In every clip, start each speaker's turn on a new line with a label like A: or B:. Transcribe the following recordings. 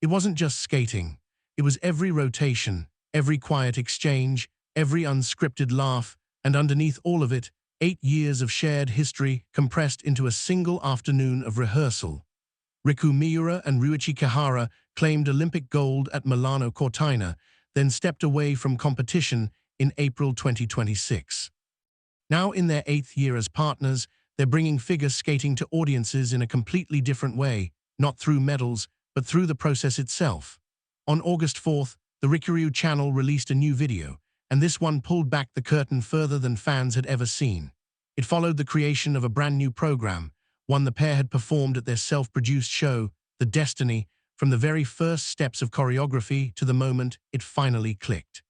A: It wasn't just skating. It was every rotation, every quiet exchange, every unscripted laugh, and underneath all of it, 8 years of shared history compressed into a single afternoon of rehearsal. Riku Miura and Ryuichi Kihara claimed Olympic gold at Milano Cortina, then stepped away from competition in April 2026. Now in their 8th year as partners, they're bringing figure skating to audiences in a completely different way, not through medals, but through the process itself. On August 4th, the Riku channel released a new video, and this one pulled back the curtain further than fans had ever seen. It followed the creation of a brand new program, one the pair had performed at their self-produced show, The Destiny, from the very first steps of choreography to the moment it finally clicked.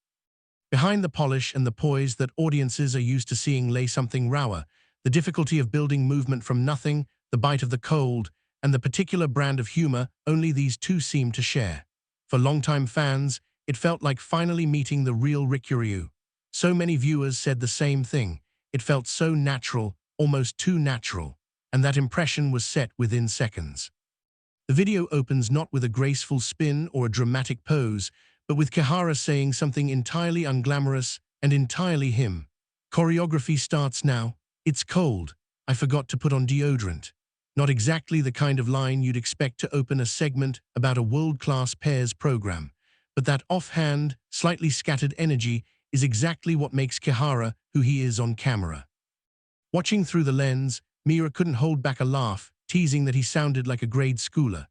A: Behind the polish and the poise that audiences are used to seeing lay something rawer, the difficulty of building movement from nothing, the bite of the cold, and the particular brand of humor only these two seem to share. For longtime fans, it felt like finally meeting the real Riku. So many viewers said the same thing. It felt so natural, almost too natural, and that impression was set within seconds. The video opens not with a graceful spin or a dramatic pose, but with Kihara saying something entirely unglamorous and entirely him. Choreography starts now. It's cold. I forgot to put on deodorant. Not exactly the kind of line you'd expect to open a segment about a world-class pairs program, but that offhand, slightly scattered energy is exactly what makes Kihara who he is on camera. Watching through the lens, Miura couldn't hold back a laugh, teasing that he sounded like a grade schooler.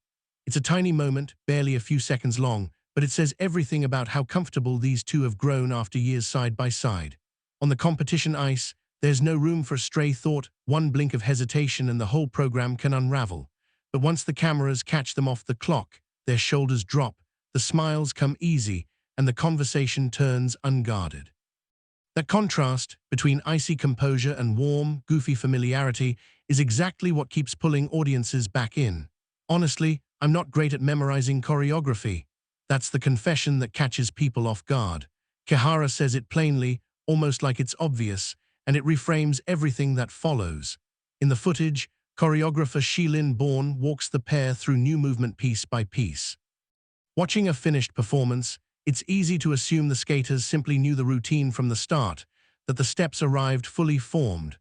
A: It's a tiny moment, barely a few seconds long, but it says everything about how comfortable these two have grown after years side by side. On the competition ice, there's no room for a stray thought, one blink of hesitation and the whole program can unravel. But once the cameras catch them off the clock, their shoulders drop, the smiles come easy, and the conversation turns unguarded. That contrast between icy composure and warm, goofy familiarity is exactly what keeps pulling audiences back in. Honestly, I'm not great at memorizing choreography. That's the confession that catches people off guard. Kihara says it plainly, almost like it's obvious, and it reframes everything that follows. In the footage, choreographer Shilin Bourne walks the pair through new movement piece by piece. Watching a finished performance, it's easy to assume the skaters simply knew the routine from the start, that the steps arrived fully formed.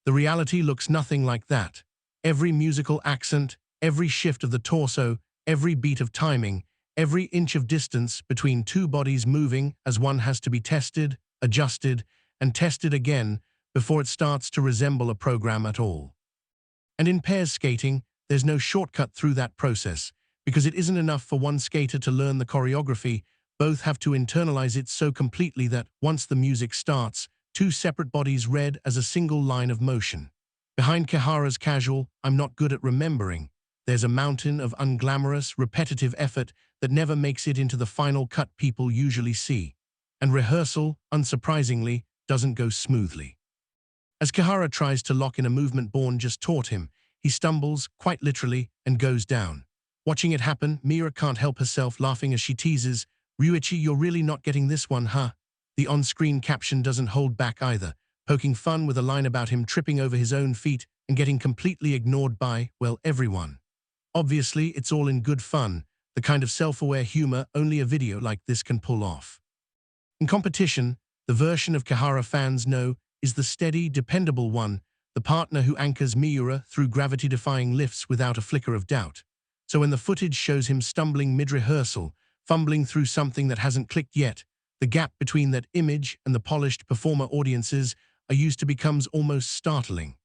A: The reality looks nothing like that. Every musical accent, every shift of the torso, every beat of timing, every inch of distance between two bodies moving as one has to be tested, adjusted, and tested again before it starts to resemble a program at all. And in pairs skating, there's no shortcut through that process, because it isn't enough for one skater to learn the choreography. Both have to internalize it so completely that, once the music starts, two separate bodies read as a single line of motion. Behind Kihara's casual, "I'm not good at remembering," there's a mountain of unglamorous, repetitive effort that never makes it into the final cut people usually see. And rehearsal, unsurprisingly, doesn't go smoothly. As Kihara tries to lock in a movement Bourne just taught him, he stumbles, quite literally, and goes down. Watching it happen, Miura can't help herself laughing as she teases, "Ryuichi, you're really not getting this one, huh?" The on-screen caption doesn't hold back either, poking fun with a line about him tripping over his own feet and getting completely ignored by, well, everyone. Obviously, it's all in good fun, the kind of self-aware humor only a video like this can pull off. In competition, the version of Kihara fans know is the steady, dependable one, the partner who anchors Miura through gravity-defying lifts without a flicker of doubt. So when the footage shows him stumbling mid-rehearsal, fumbling through something that hasn't clicked yet, the gap between that image and the polished performer audiences are used to becomes almost startling.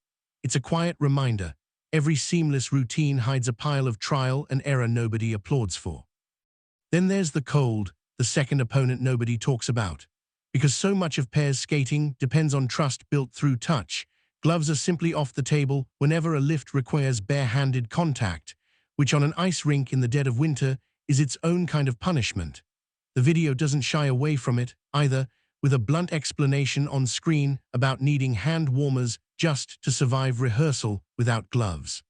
A: It's a quiet reminder. Every seamless routine hides a pile of trial and error nobody applauds for. Then there's the cold, the second opponent nobody talks about. Because so much of pairs skating depends on trust built through touch, gloves are simply off the table whenever a lift requires bare-handed contact, which on an ice rink in the dead of winter is its own kind of punishment. The video doesn't shy away from it, either, with a blunt explanation on screen about needing hand warmers just to survive rehearsal without gloves.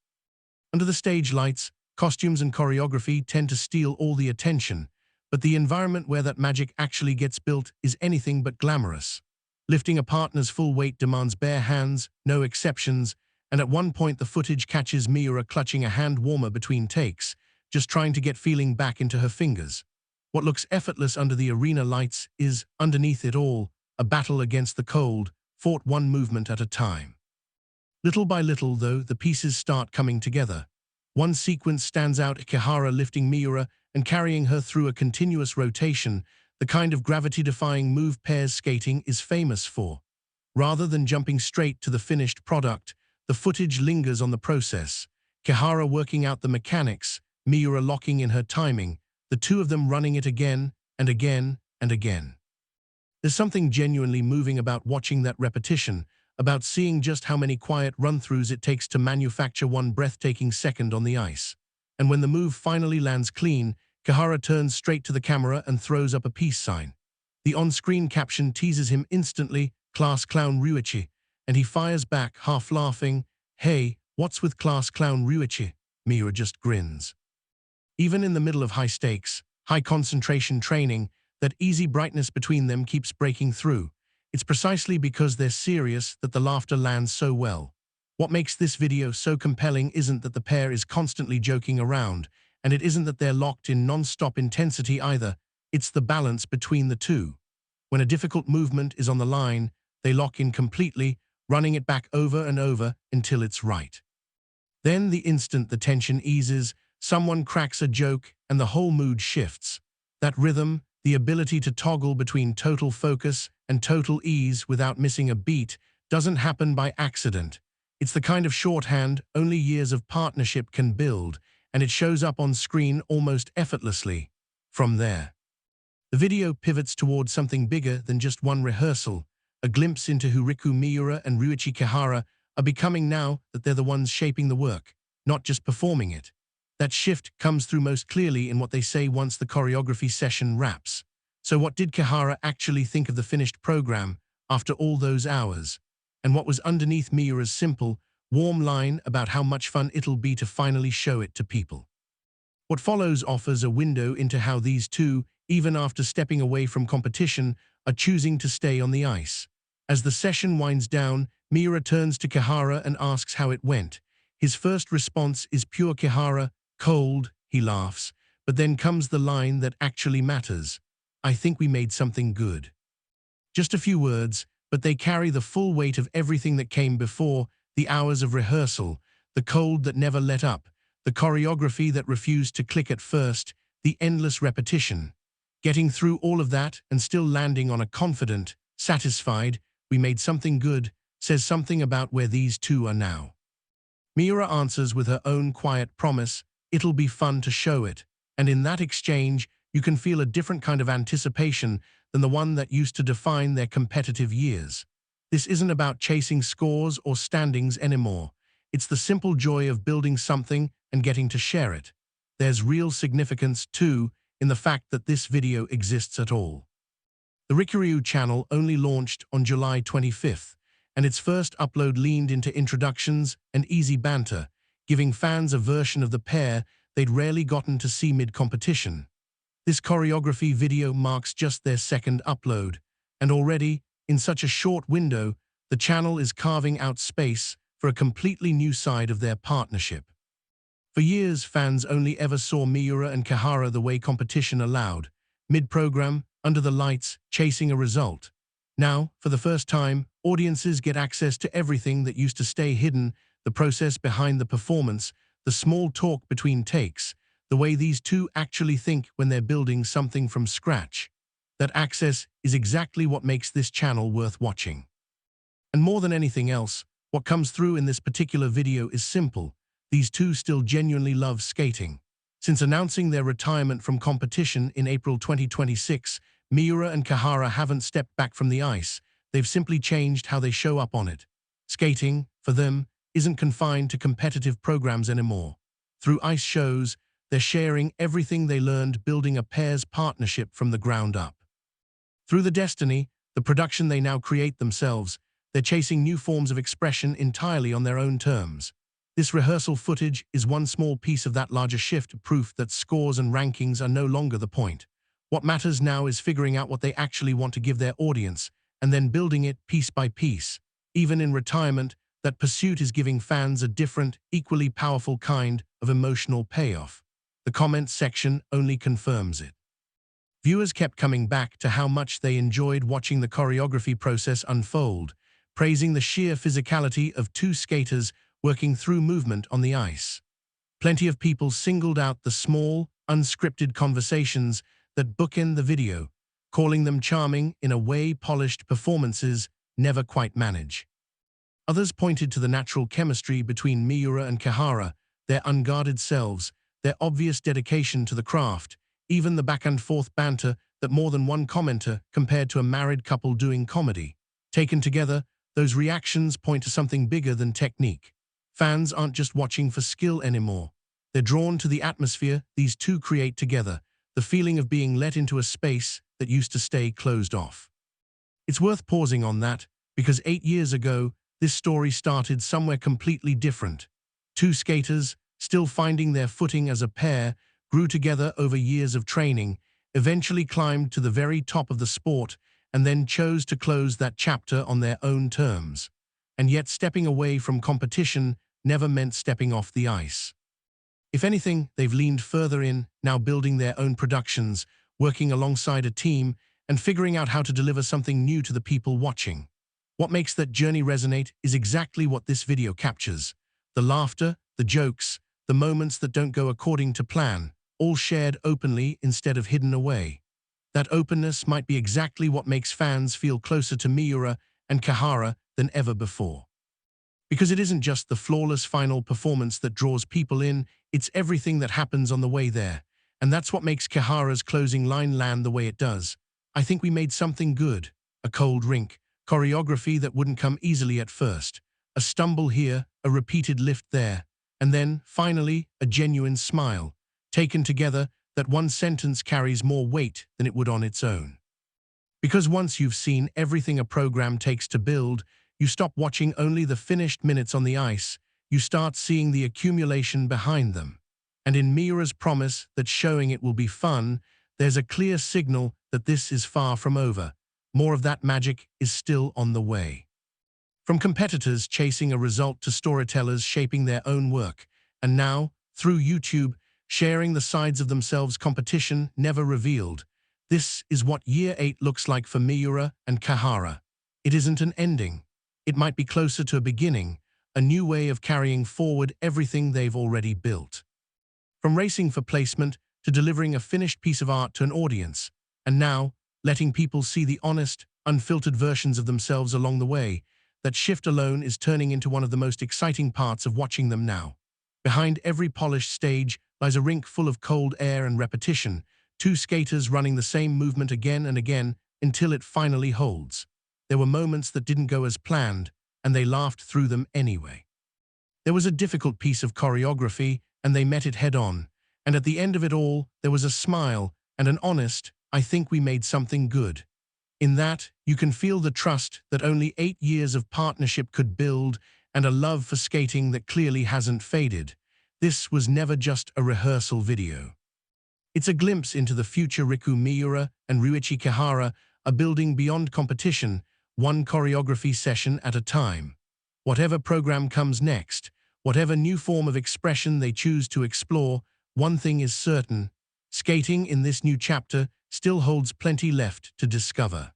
A: Under the stage lights, costumes and choreography tend to steal all the attention, but the environment where that magic actually gets built is anything but glamorous. Lifting a partner's full weight demands bare hands, no exceptions, and at one point the footage catches Miura clutching a hand warmer between takes, just trying to get feeling back into her fingers. What looks effortless under the arena lights is, underneath it all, a battle against the cold, fought one movement at a time. Little by little, though, the pieces start coming together. One sequence stands out: Kihara lifting Miura and carrying her through a continuous rotation, the kind of gravity-defying move pairs skating is famous for. Rather than jumping straight to the finished product, the footage lingers on the process. Kihara working out the mechanics, Miura locking in her timing, the two of them running it again and again and again. There's something genuinely moving about watching that repetition, about seeing just how many quiet run-throughs it takes to manufacture one breathtaking second on the ice. And when the move finally lands clean, Kihara turns straight to the camera and throws up a peace sign. The on-screen caption teases him instantly, "Class Clown Ryuichi," and he fires back, half laughing, "Hey, what's with Class Clown Ryuichi?" Miura just grins. Even in the middle of high stakes, high concentration training, that easy brightness between them keeps breaking through. It's precisely because they're serious that the laughter lands so well. What makes this video so compelling isn't that the pair is constantly joking around, and it isn't that they're locked in non-stop intensity either. It's the balance between the two. When a difficult movement is on the line, they lock in completely, running it back over and over until it's right. Then, the instant the tension eases, someone cracks a joke and the whole mood shifts. That rhythm, the ability to toggle between total focus and total ease without missing a beat, doesn't happen by accident. It's the kind of shorthand only years of partnership can build, and it shows up on screen almost effortlessly. From there, the video pivots towards something bigger than just one rehearsal, a glimpse into who Riku Miura and Ryuichi Kihara are becoming now that they're the ones shaping the work, not just performing it. That shift comes through most clearly in what they say once the choreography session wraps. So what did Kihara actually think of the finished program after all those hours? And what was underneath Miura's simple, warm line about how much fun it'll be to finally show it to people? What follows offers a window into how these two, even after stepping away from competition, are choosing to stay on the ice. As the session winds down, Miura turns to Kihara and asks how it went. His first response is pure Kihara, "Cold," he laughs, but then comes the line that actually matters: "I think we made something good." Just a few words, but they carry the full weight of everything that came before: the hours of rehearsal, the cold that never let up, the choreography that refused to click at first, the endless repetition. Getting through all of that and still landing on a confident, satisfied, "we made something good," says something about where these two are now. Miura answers with her own quiet promise: "It'll be fun to show it." And in that exchange, you can feel a different kind of anticipation than the one that used to define their competitive years. This isn't about chasing scores or standings anymore. It's the simple joy of building something and getting to share it. There's real significance, too, in the fact that this video exists at all. The Riku Ryu channel only launched on July 25th, and its first upload leaned into introductions and easy banter, giving fans a version of the pair they'd rarely gotten to see mid-competition. This choreography video marks just their second upload, and already, in such a short window, the channel is carving out space for a completely new side of their partnership. For years, fans only ever saw Miura and Kihara the way competition allowed, mid-program, under the lights, chasing a result. Now, for the first time, audiences get access to everything that used to stay hidden: the process behind the performance, the small talk between takes, the way these two actually think when they're building something from scratch. That access is exactly what makes this channel worth watching. And more than anything else, what comes through in this particular video is simple: these two still genuinely love skating. Since announcing their retirement from competition in April 2026, Miura and Kihara haven't stepped back from the ice, they've simply changed how they show up on it. Skating, for them, isn't confined to competitive programs anymore. Through ice shows, they're sharing everything they learned building a pair's partnership from the ground up. Through the destiny, the production they now create themselves, they're chasing new forms of expression entirely on their own terms. This rehearsal footage is one small piece of that larger shift, proof that scores and rankings are no longer the point. What matters now is figuring out what they actually want to give their audience, and then building it piece by piece. Even in retirement, that pursuit is giving fans a different, equally powerful kind of emotional payoff. The comments section only confirms it. Viewers kept coming back to how much they enjoyed watching the choreography process unfold, praising the sheer physicality of two skaters working through movement on the ice. Plenty of people singled out the small, unscripted conversations that bookend the video, calling them charming in a way polished performances never quite manage. Others pointed to the natural chemistry between Miura and Kihara, their unguarded selves, their obvious dedication to the craft, even the back-and-forth banter that more than one commenter compared to a married couple doing comedy. Taken together, those reactions point to something bigger than technique. Fans aren't just watching for skill anymore. They're drawn to the atmosphere these two create together, the feeling of being let into a space that used to stay closed off. It's worth pausing on that, because 8 years ago, this story started somewhere completely different. Two skaters, still finding their footing as a pair, grew together over years of training, eventually climbed to the very top of the sport, and then chose to close that chapter on their own terms. And yet stepping away from competition never meant stepping off the ice. If anything, they've leaned further in, now building their own productions, working alongside a team, and figuring out how to deliver something new to the people watching. What makes that journey resonate is exactly what this video captures. The laughter, the jokes, the moments that don't go according to plan, all shared openly instead of hidden away. That openness might be exactly what makes fans feel closer to Miura and Kihara than ever before. Because it isn't just the flawless final performance that draws people in, it's everything that happens on the way there. And that's what makes Kihara's closing line land the way it does. I think we made something good. A cold rink, choreography that wouldn't come easily at first. A stumble here, a repeated lift there. And then, finally, a genuine smile. Taken together, that one sentence carries more weight than it would on its own. Because once you've seen everything a program takes to build, you stop watching only the finished minutes on the ice, you start seeing the accumulation behind them. And in Miura's promise that showing it will be fun, there's a clear signal that this is far from over. More of that magic is still on the way. From competitors chasing a result to storytellers shaping their own work, and now, through YouTube, sharing the sides of themselves competition never revealed. This is what Year 8 looks like for Miura and Kihara. It isn't an ending. It might be closer to a beginning, a new way of carrying forward everything they've already built. From racing for placement to delivering a finished piece of art to an audience, and now, letting people see the honest, unfiltered versions of themselves along the way, that shift alone is turning into one of the most exciting parts of watching them now. Behind every polished stage lies a rink full of cold air and repetition, two skaters running the same movement again and again until it finally holds. There were moments that didn't go as planned, and they laughed through them anyway. There was a difficult piece of choreography, and they met it head-on, and at the end of it all, there was a smile and an honest, "I think we made something good." In that, you can feel the trust that only 8 years of partnership could build and a love for skating that clearly hasn't faded. This was never just a rehearsal video. It's a glimpse into the future Riku Miura and Ryuichi Kihara are building beyond competition, one choreography session at a time. Whatever program comes next, whatever new form of expression they choose to explore, one thing is certain: skating in this new chapter still holds plenty left to discover.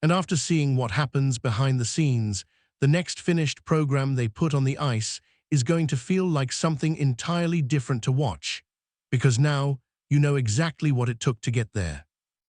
A: And after seeing what happens behind the scenes, the next finished program they put on the ice is going to feel like something entirely different to watch. Because now, you know exactly what it took to get there.